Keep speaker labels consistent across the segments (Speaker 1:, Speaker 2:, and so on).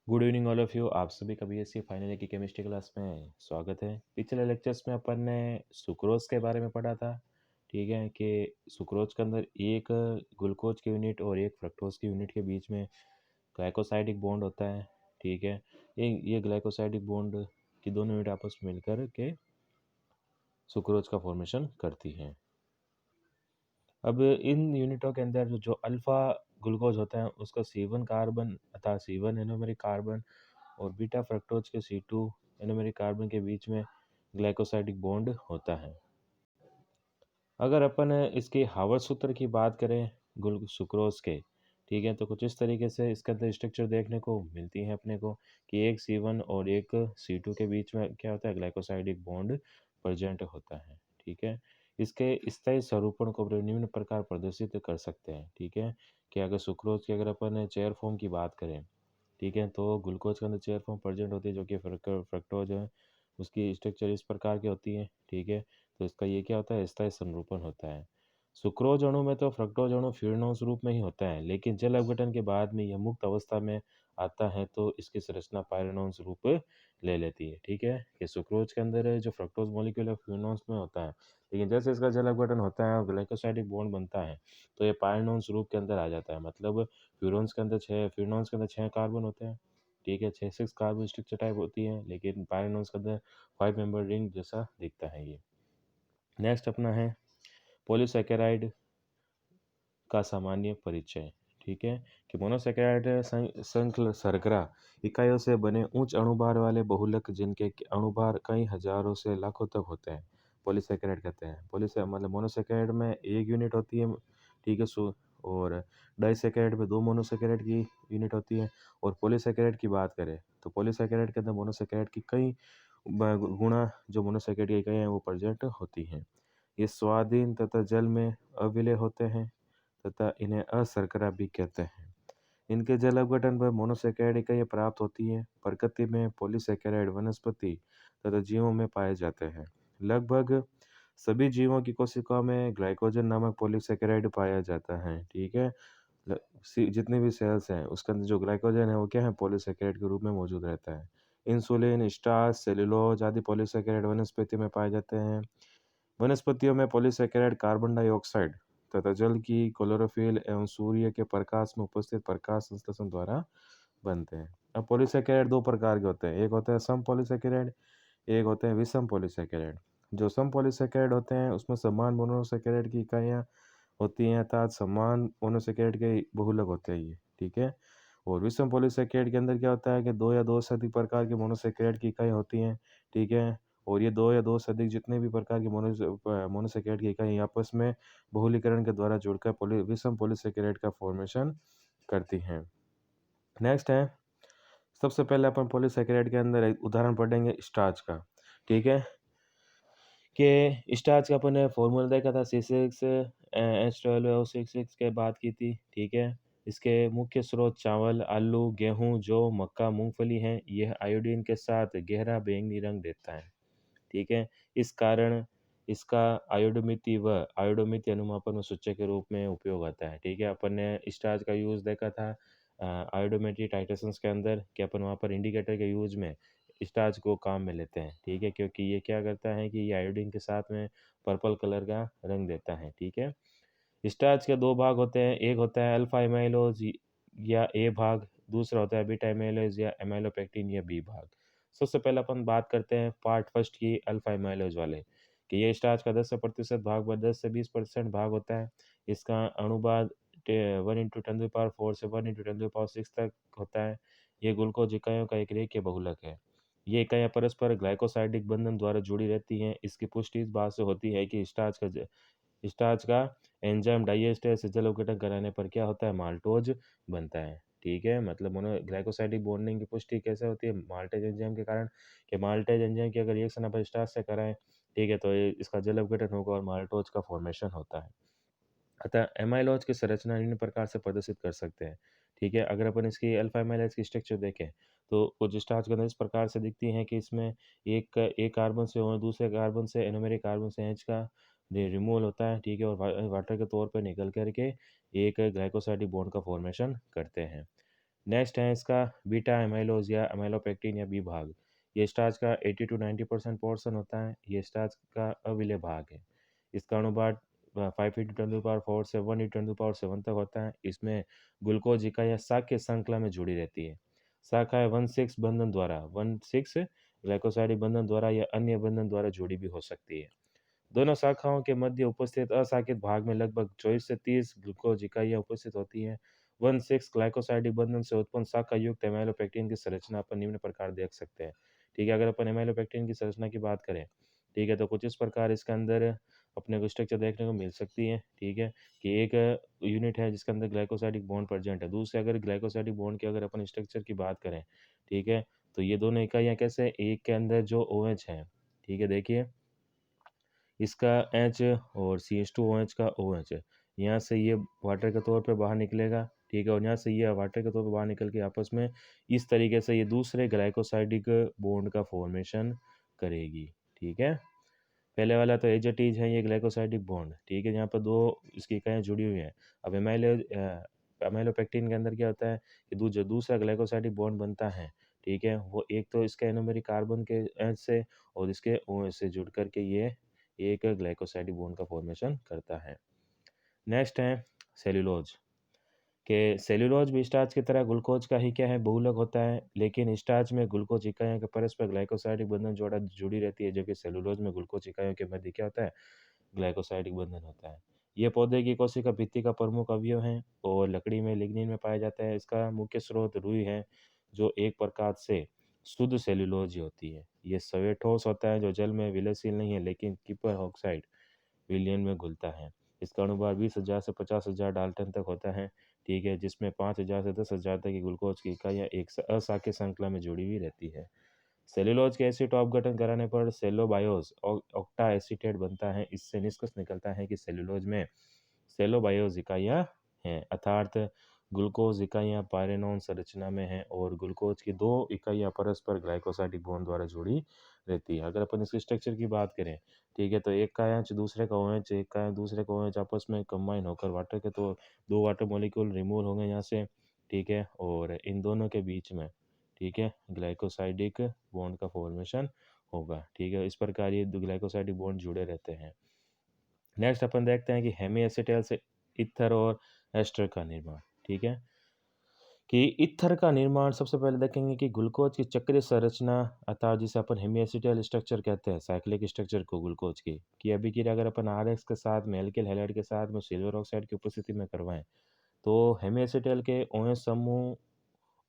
Speaker 1: Good evening all of you. आप सभी का बीएससी फाइनल ईयर की केमिस्ट्री क्लास में स्वागत है। पिछले लेक्चर्स में अपन ने सुक्रोज के बारे में पढ़ा था। ठीक है कि सुक्रोज के अंदर एक ग्लूकोज की यूनिट और एक फ्रक्टोज की यूनिट के बीच में ग्लाइकोसाइडिक बॉन्ड होता है। ठीक है, ये ग्लाइकोसाइडिक बॉन्ड की दोनों यूनिट आपस में मिलकर के सुक्रोज का फॉर्मेशन करती हैं। अब इन यूनिटों के अंदर जो अल्फ़ा ग्लूकोज होता है उसका C1 कार्बन अर्थात C1 एनोमेरिक कार्बन और बीटा फ्रक्टोज के C2 एनोमेरिक कार्बन के बीच में ग्लाइकोसाइडिक बॉन्ड होता है। अगर अपन इसके हार्वर्ड सूत्र की बात करें गुल सुक्रोज के, ठीक है, तो कुछ इस तरीके से इसके अंदर स्ट्रक्चर देखने को मिलती है अपने को कि एक C1 और एक C2 के बीच में क्या होता है, ग्लाइकोसाइडिक बॉन्ड प्रेजेंट होता है। ठीक है, इसके स्थायी स्वरूपण को निम्न प्रकार प्रदर्शित कर सकते हैं। ठीक है, कि अगर सुक्रोज की अगर अपन चेयर फॉर्म की बात करें, ठीक है, तो ग्लूकोज के अंदर चेयर फॉर्म प्रेजेंट होती है जो कि फ्रक्टोज है, उसकी स्ट्रक्चर इस प्रकार की होती है। ठीक है, तो इसका ये क्या होता है, स्थायी संरूपण होता है। सुक्रोज अणु में तो फ्रक्टोज अणु फ्यूरनोस रूप में ही होता है, लेकिन जल अपघटन के बाद में यह मुक्त अवस्था में आता है तो इसकी संरचना पायरेनोन्स रूप ले लेती है। ठीक है, कि सुक्रोज के अंदर जो फ्रक्टोज मॉलिक्यूल है फ्यूरनोस में होता है, लेकिन जैसे इसका जल अपघटन होता है और ग्लाइकोसाइडिक बॉन्ड बनता है तो ये पायरेनोन्स रूप के अंदर आ जाता है। मतलब फ्यूरनोन्स के अंदर 6 कार्बन होते हैं। ठीक है, 6 कार्बन स्ट्रक्चर टाइप होती है, लेकिन पायरेनोन्स के अंदर 5 मेंबर रिंग जैसा दिखता है ये। नेक्स्ट अपना है पॉलीसैकेराइड का सामान्य परिचय। ठीक है, कि मोनोसैकेराइड संकल शर्करा इकाइयों से बने उच्च अणुभार वाले बहुलक जिनके अणुभार कई हजारों से लाखों तक होते हैं, पॉलीसैकेराइड कहते हैं। मतलब मोनोसैकेराइड में एक यूनिट होती है। ठीक है, और डाइसैकेराइड में 2 मोनोसैकेराइड की यूनिट होती है। और पॉलीसैकेराइड की बात करें तो पॉलीसैकेराइड के अंदर मोनोसैकेराइड की कई गुणा जो मोनोसैकेराइड की इकाइयाँ हैं वो प्रेजेंट होती हैं। ये स्वादहीन तथा जल में अविलय होते हैं तथा इन्हें अशर्करा भी कहते हैं। इनके जल अपघटन पर मोनोसैकेराइड इकाइयाँ प्राप्त होती हैं। प्रकृति में पॉलीसैकेराइड वनस्पति तथा जीवों में पाए जाते हैं। लगभग सभी जीवों की कोशिकाओं में ग्लाइकोजन नामक पॉलीसैकेराइड पाया जाता है। ठीक है, जितने भी सेल्स हैं उसके अंदर जो ग्लाइकोजन है वो क्या है, पॉलीसैकेराइड के रूप में मौजूद रहता है। इंसुलिन, स्टार्च, सेलुलोज आदि पॉलीसैकेराइड वनस्पति में पाए जाते हैं। वनस्पतियों में पॉलीसैकेराइड कार्बन डाइऑक्साइड तथा जल की क्लोरोफिल एवं सूर्य के प्रकाश में उपस्थित प्रकाश संश्लेषण द्वारा बनते हैं। अब पॉलीसैकेराइड 2 प्रकार के होते हैं, एक होता है सम पॉलीसैकेराइड, एक होते हैं विषम पॉलीसैकेराइड। जो सम पॉलीसैकेराइड होते हैं उसमें समान मोनोसैकेराइड की इकाइयाँ होती हैं अर्थात समान मोनोसैकेराइड के बहुलक होते हैं ये। ठीक है, और विषम पॉलीसैकेराइड के अंदर क्या होता है कि 2 या 2 से अधिक प्रकार के मोनोसैकेराइड की इकाई होती हैं। ठीक है, और ये 2 या 2 से अधिक जितने भी प्रकार की मोनोसैकेराइड की इकाई आपस में बहुलीकरण के द्वारा जुड़कर विषम पॉलीसैकेराइड का फॉर्मेशन करती हैं। नेक्स्ट है, सबसे पहले अपन पॉलीसैकेराइड के अंदर एक उदाहरण पढ़ेंगे स्टार्च का। ठीक है, कि स्टार्च का अपन ने फॉर्मूला देखा था C6H12O6 के बात की थी। ठीक है, इसके मुख्य स्रोत चावल, आलू, गेहूं, जौ, मक्का, मूंगफली हैं। यह आयोडीन के साथ गहरा बैंगनी रंग देता है। ठीक है, इस कारण इसका आयोडोमिति अनुमापन में सूचक के रूप में उपयोग आता है। ठीक है, अपन ने स्टार्च का यूज़ देखा था आयोडोमेट्री टाइट्रेशंस के अंदर कि अपन वहाँ पर इंडिकेटर के यूज़ में स्टार्च को काम में लेते हैं। ठीक है, क्योंकि ये क्या करता है कि ये आयोडीन के साथ में पर्पल कलर का रंग देता है। ठीक है, स्टार्च के 2 भाग होते हैं, एक होता है अल्फा एमाइलोज या ए भाग, दूसरा होता है बीटा एमाइलोज या एमाइलोपेक्टिन या बी भाग। सबसे पहले अपन बात करते हैं पार्ट फर्स्ट की अल्फा एमाइलोज वाले, कि ये स्टार्च का 10% भाग व 10 से 20% भाग होता है। इसका अणुभार 1 × 10⁴ से 1 × 10⁶ तक होता है। ये ग्लूकोज इकाइयों का एक रेखीय बहुलक है। ये इकाइयाँ परस्पर ग्लाइकोसाइडिक बंधन द्वारा जुड़ी रहती हैं। इसकी पुष्टि इस बात से होती है कि स्टार्च का एंजाइम डाइएस्टर से जल अपघटन कराने पर क्या होता है, माल्टोज बनता है। ठीक है, मतलब मोनो ग्लाइकोसाइडिक बॉन्डिंग की पुष्टि कैसे होती है, माल्टेज एंजाइम के कारण, कि माल्टेज एंजाइम की अगर रिएक्शन अपन स्टार्च से कराएं, ठीक है, तो ये इसका जल अपघटन होगा और माल्टोज का फॉर्मेशन होता है। अतः एमाइलोज की संरचना निम्न प्रकार से प्रदर्शित कर सकते हैं। ठीक है, अगर अपन इसकी अल्फा एमाइलेज की स्ट्रक्चर देखें तो कुछ स्टार्च के अंदर इस प्रकार से दिखती हैं कि इसमें एक कार्बन से और दूसरे कार्बन से एनोमेरिक कार्बन से एच का रिमूवल होता है। ठीक है, और वाटर के तौर पर निकल करके एक ग्लाइकोसाइडिक बॉन्ड का फॉर्मेशन करते हैं। नेक्स्ट है इसका बीटा एमाइलोज या एमाइलोपेक्टिन या बी भाग। ये स्टार्च का 80 टू 90% पोर्शन होता है। ये स्टार्च का अविलेय भाग है। इसका अनुपात 5 × 10⁴ से 1 × 10⁷ तक होता है। इसमें ग्लूकोज इकाइयाँ शाक्य श्रृंखला में जुड़ी रहती है। शाखाएं 1,6 बंधन द्वारा 1,6 ग्लाइकोसाइडिक बंधन द्वारा या अन्य बंधन द्वारा जुड़ी भी हो सकती है। दोनों शाखाओं के मध्य उपस्थित अशाखित भाग में लगभग 24 से 30 ग्लूकोज इकाइयाँ उपस्थित होती हैं। 1,6 ग्लाइकोसाइडिक बंधन से उत्पन्न शाखा युक्त एमाइलोपेक्टिन की संरचना अपन निम्न प्रकार देख सकते हैं। ठीक है, अगर अपन एमाइलोपेक्टिन की संरचना की बात करें, ठीक है, तो कुछ इस प्रकार इसके अंदर अपने को स्ट्रक्चर देखने को मिल सकती है। ठीक है, कि एक यूनिट है जिसके अंदर ग्लाइकोसाइडिक बॉन्ड प्रेजेंट है। दूसरे अगर ग्लाइकोसाइडिक बॉन्ड की अगर अपन स्ट्रक्चर की बात करें, ठीक है, तो ये दोनों इकाइयाँ कैसे, एक के अंदर जो OH है, ठीक है, देखिए इसका H और CH2OH का OH है। यहाँ से ये वाटर के तौर पे बाहर निकलेगा। ठीक है, और यहाँ से ये वाटर के तौर पे बाहर निकल के आपस में इस तरीके से ये दूसरे ग्लाइकोसाइडिक बॉन्ड का फॉर्मेशन करेगी। ठीक है, पहले वाला तो एज इट इज है ये ग्लाइकोसाइडिक बॉन्ड। ठीक है, यहाँ पर दो इसकी इकाइयाँ जुड़ी हुई हैं। अब एमाइलोपेक्टिन के अंदर क्या होता है कि जो दूसरा ग्लाइकोसाइडिक बॉन्ड बनता है, ठीक है, वो एक तो इसके एनोमेरिक कार्बन के एच से और इसके OH से जुड़ करके ये एक ग्लाइकोसाइडिक बॉन्ड का फॉर्मेशन करता है। नेक्स्ट है सेल्यूलोज। के सेल्यूलोज भी स्टार्च की तरह ग्लूकोज का ही क्या है, बहुलक होता है, लेकिन स्टार्च में ग्लूकोज इकाइयों के परस्पर ग्लाइकोसाइडिक बंधन जोड़ा जुड़ी रहती है, जबकि सेल्यूलोज में ग्लूकोज इकाइयों के मध्य क्या होता है, ग्लाइकोसाइडिक बंधन होता है। ये पौधे की कोशिका भित्ति का प्रमुख अवयव है और लकड़ी में लिग्निन में पाया जाता है। इसका मुख्य स्रोत रुई है, जो एक प्रकार से शुद्ध सेल्यूलोज ही होती है। ये सवे ठोस होता है जो जल में विलयशील नहीं है, लेकिन कीपर ऑक्साइड विलयन में घुलता है। इसका अनुपात 20,000 से 50,000 डाल्टन तक होता है। ठीक है, जिसमें 5,000 से 10,000 तक की ग्लूकोज की इकाइयाँ एक अशाक्य श्रृंखला में जुड़ी हुई रहती है। सेल्यूलोज के एसिड अपघटन कराने पर सेलोबायोज ऑक्टा एसीटेट बनता है। इससे निष्कर्ष निकलता है कि सेल्यूलोज में सेलोबायोज इकाइयाँ हैं, अर्थात ग्लूकोज इकाइयाँ पायरेनोन संरचना में हैं और ग्लूकोज की दो इकाइयाँ परस्पर ग्लाइकोसाइडिक बॉन्ड द्वारा जुड़ी रहती है। अगर अपन इसके स्ट्रक्चर की बात करें, ठीक है, तो एक का एच दूसरे का OH, एक का दूसरे का OH आपस में कंबाइन होकर वाटर के तो दो वाटर मॉलिक्यूल रिमूव होंगे यहाँ से। ठीक है, और इन दोनों के बीच में, ठीक है, ग्लाइकोसाइडिक बॉन्ड का फॉर्मेशन होगा। ठीक है, इस प्रकार ये दो ग्लाइकोसाइडिक बॉन्ड जुड़े रहते हैं। नेक्स्ट अपन देखते हैं कि हेमी एसिटाइल से इथर और एस्टर का निर्माण। ठीक है, कि इथर का निर्माण सबसे पहले देखेंगे कि ग्लूकोज की चक्रीय संरचना, अर्थात जिसे अपन हेमी एसिटाइल स्ट्रक्चर कहते हैं, साइक्लिक स्ट्रक्चर को ग्लूकोज की अभिक्रिया अगर अपन RX के साथ में एल्किल हैलाइड के साथ में सिल्वर ऑक्साइड की उपस्थिति में करवाएं, तो हेमी एसिटाइल के OH समूह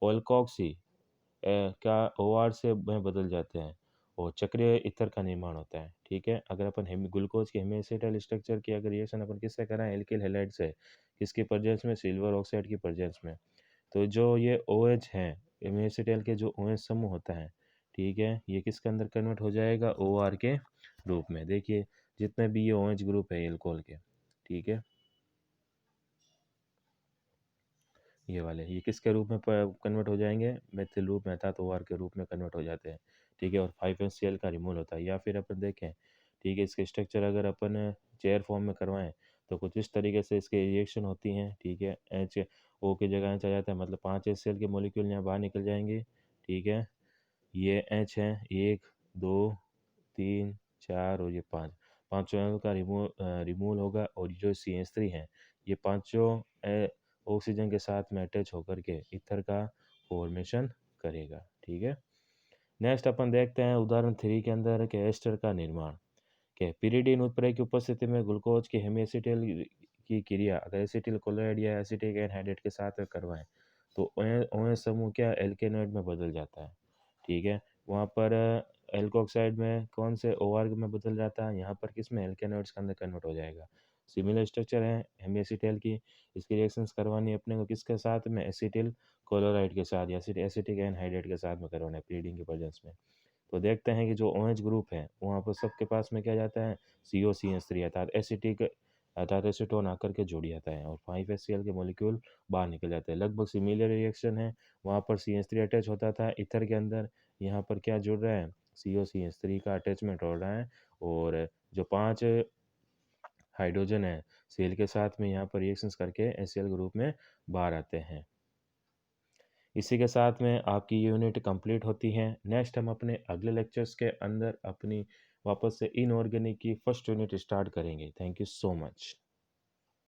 Speaker 1: ओल्कोक्सी का OR से में बदल जाते हैं और चक्रीय ईथर का निर्माण होता है। ठीक है, अगर अपन हेमी ग्लूकोज के हेमी एसिटाइल स्ट्रक्चर की अगर रिएक्शन अपन किससे कराएं, एल्किल हैलाइड से, किसकी प्रेजेंस में, सिल्वर ऑक्साइड की प्रेजेंस में, तो जो ये OH हैं, हेमी एसिटाइल के जो OH समूह होता है, ठीक है, ये किसके अंदर कन्वर्ट हो जाएगा, OR के रूप में। देखिए जितने भी ये OH ग्रुप है एल्कोहल के, ठीक है, ये वाले ये किसके रूप में कन्वर्ट हो जाएंगे, मेथिल रूप में, अर्थात OR के रूप में कन्वर्ट हो जाते हैं। ठीक है, और 5HCl का रिमूवल होता है। या फिर अपन देखें, ठीक है, इसके स्ट्रक्चर अगर अपन चेयर फॉर्म में करवाएं, तो कुछ इस तरीके से इसके रिएक्शन होती हैं। ठीक है, HO की जगह H आ जाता है, मतलब 5HCl के मॉलिक्यूल यहाँ बाहर निकल जाएंगे। ठीक है, ये H है, 1 2 3 4 और ये 5, पाँचों एल का रिमूवल होगा और जो CH3 हैं, ये पांचों ऑक्सीजन के साथ में अटैच होकर के ईथर का फॉर्मेशन करेगा। ठीक है, नेक्स्ट अपन देखते हैं उदाहरण 3 के अंदर के एस्टर का निर्माण। के पिरिडीन उत्प्रेरक की उपस्थिति में ग्लूकोज की हेमी एसिटिल की क्रिया अगर एसिटिल क्लोराइड या एसिटिक एनहाइड्रेट के साथ में करवाएं, तो OH समूह क्या एल्केनॉइड में बदल जाता है। ठीक है, वहाँ पर एल्कोक्साइड में कौन से OR में बदल जाता है, यहाँ पर किस में, एल्केनॉइड्स के अंदर कन्वर्ट हो जाएगा। सिमिलर स्ट्रक्चर है हेमी एसिटाइल की। इसकी रिएक्शंस करवानी है अपने को किसके साथ में, एसिटिल क्लोराइड के साथ या एसिटिक एनहाइड्रेट के साथ में करवाना है पिरीडीन के प्रेजेंस में। तो देखते हैं कि जो OH ग्रुप है वहाँ पर सबके पास में क्या जाता है, COCH3, अर्थात एसिटिक, अर्थात एसीटोन आकर के जुड़ जाता है और 5HCl के मॉलिक्यूल बाहर निकल जाते हैं। लगभग सिमिलर रिएक्शन है, वहाँ पर CH3 अटैच होता था ईथर के अंदर, यहाँ पर क्या जुड़ रहा है, COCH3 का अटैचमेंट हो रहा है और जो 5 हाइड्रोजन है सीएल के साथ में यहाँ पर रिएक्शंस करके HCl ग्रुप में बाहर आते हैं। इसी के साथ में आपकी यूनिट कंप्लीट होती हैं। नेक्स्ट हम अपने अगले लेक्चर्स के अंदर अपनी वापस से इनऑर्गेनिक की फर्स्ट यूनिट स्टार्ट करेंगे। Thank you so much.